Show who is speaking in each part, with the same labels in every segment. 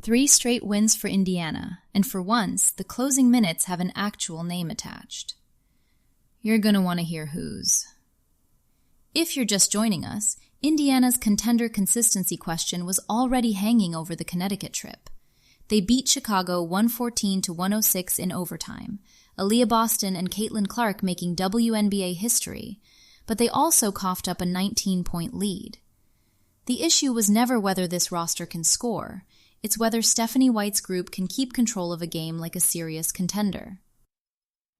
Speaker 1: 3 straight wins for Indiana, and for once, the closing minutes have an actual name attached. You're going to want to hear whose. If you're just joining us, Indiana's contender consistency question was already hanging over the Connecticut trip. They beat Chicago 114-106 in overtime, Aaliyah Boston and Caitlin Clark making WNBA history, but they also coughed up a 19-point lead. The issue was never whether this roster can score, it's whether Stephanie White's group can keep control of a game like a serious contender.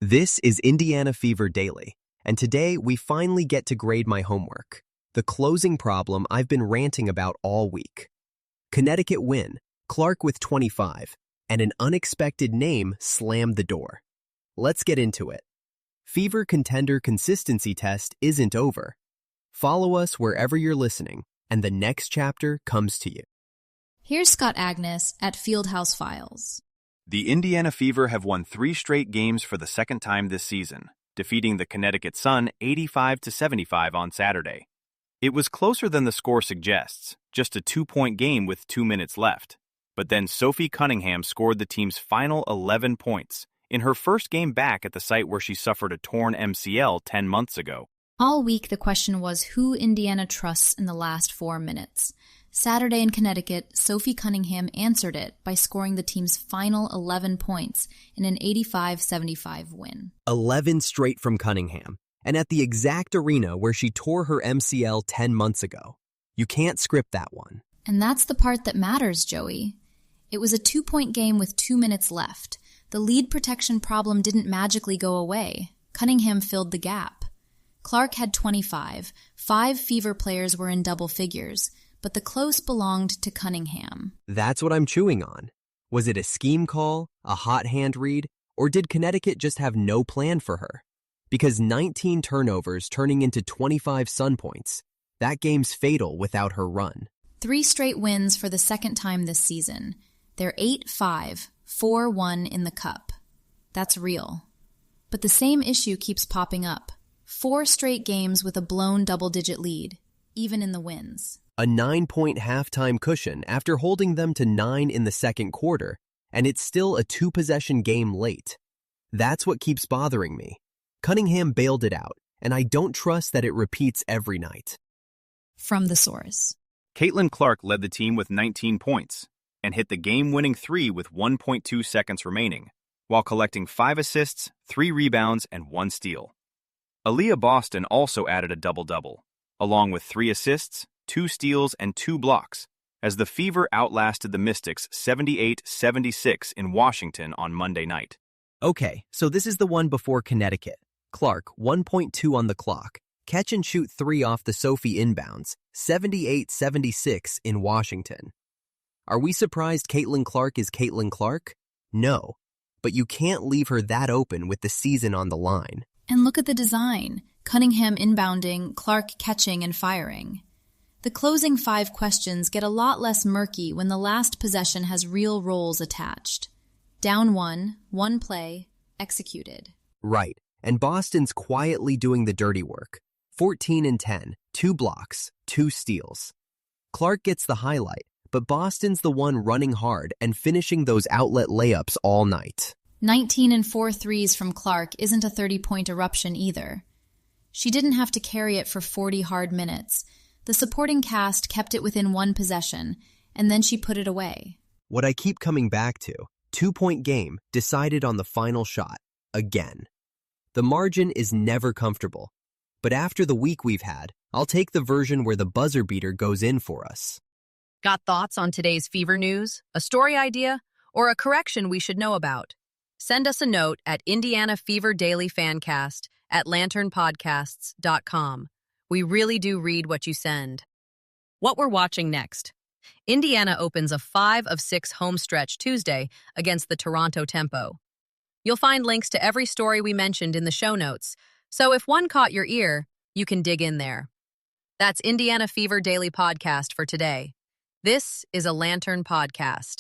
Speaker 2: This is Indiana Fever Daily, and today we finally get to grade my homework, the closing problem I've been ranting about all week. Connecticut win, Clark with 25, and an unexpected name slammed the door. Let's get into it. Fever Contender Consistency Test isn't over. Follow us wherever you're listening, and the next chapter comes to you.
Speaker 1: Here's Scott Agnes at Fieldhouse Files.
Speaker 3: The Indiana Fever have won 3 straight games for the second time this season, defeating the Connecticut Sun 85-75 on Saturday. It was closer than the score suggests, just a 2-point game with 2 minutes left. But then Sophie Cunningham scored the team's final 11 points in her first game back at the site where she suffered a torn MCL 10 months ago.
Speaker 1: All week, the question was who Indiana trusts in the last 4 minutes. Saturday in Connecticut, Sophie Cunningham answered it by scoring the team's final 11 points in an 85-75 win.
Speaker 2: 11 straight from Cunningham, and at the exact arena where she tore her MCL 10 months ago. You can't script that one.
Speaker 1: And that's the part that matters, Joey. It was a 2-point game with 2 minutes left. The lead protection problem didn't magically go away. Cunningham filled the gap. Clark had 25. 5 Fever players were in double figures, but the close belonged to Cunningham.
Speaker 2: That's what I'm chewing on. Was it a scheme call, a hot hand read, or did Connecticut just have no plan for her? Because 19 turnovers turning into 25 Sun points, that game's fatal without her run.
Speaker 1: 3 straight wins for the second time this season. They're 8-5, 4-1 in the cup. That's real. But the same issue keeps popping up. 4 straight games with a blown double-digit lead, even in the wins.
Speaker 2: A 9-point halftime cushion after holding them to 9 in the second quarter, and it's still a 2-possession game late. That's what keeps bothering me. Cunningham bailed it out, and I don't trust that it repeats every night.
Speaker 1: From the source.
Speaker 3: Caitlin Clark led the team with 19 points and hit the game-winning 3 with 1.2 seconds remaining, while collecting 5 assists, 3 rebounds, and 1 steal. Aaliyah Boston also added a double-double, along with 3 assists, 2 steals, and 2 blocks, as the Fever outlasted the Mystics 78-76 in Washington on Monday night.
Speaker 2: Okay, so this is the one before Connecticut. Clark, 1.2 on the clock. Catch and shoot 3 off the Sophie inbounds, 78-76 in Washington. Are we surprised Caitlin Clark is Caitlin Clark? No, but you can't leave her that open with the season on the line.
Speaker 1: And look at the design. Cunningham inbounding, Clark catching and firing. The closing 5 questions get a lot less murky when the last possession has real roles attached. Down 1 play, executed.
Speaker 2: Right, and Boston's quietly doing the dirty work. 14-10, 2 blocks, 2 steals. Clark gets the highlight, but Boston's the one running hard and finishing those outlet layups all night.
Speaker 1: 19 and 4 threes from Clark isn't a 30-point eruption either. She didn't have to carry it for 40 hard minutes. The supporting cast kept it within 1 possession, and then she put it away.
Speaker 2: What I keep coming back to, 2-point game decided on the final shot, again. The margin is never comfortable, but after the week we've had, I'll take the version where the buzzer beater goes in for us.
Speaker 4: Got thoughts on today's Fever news, a story idea, or a correction we should know about? Send us a note at Indiana Fever Daily Fancast at lanternpodcasts.com. We really do read what you send. What we're watching next. Indiana opens a 5 of 6 home stretch Tuesday against the Toronto Tempo. You'll find links to every story we mentioned in the show notes, so if one caught your ear, you can dig in there. That's Indiana Fever Daily Podcast for today. This is a Lantern Podcast.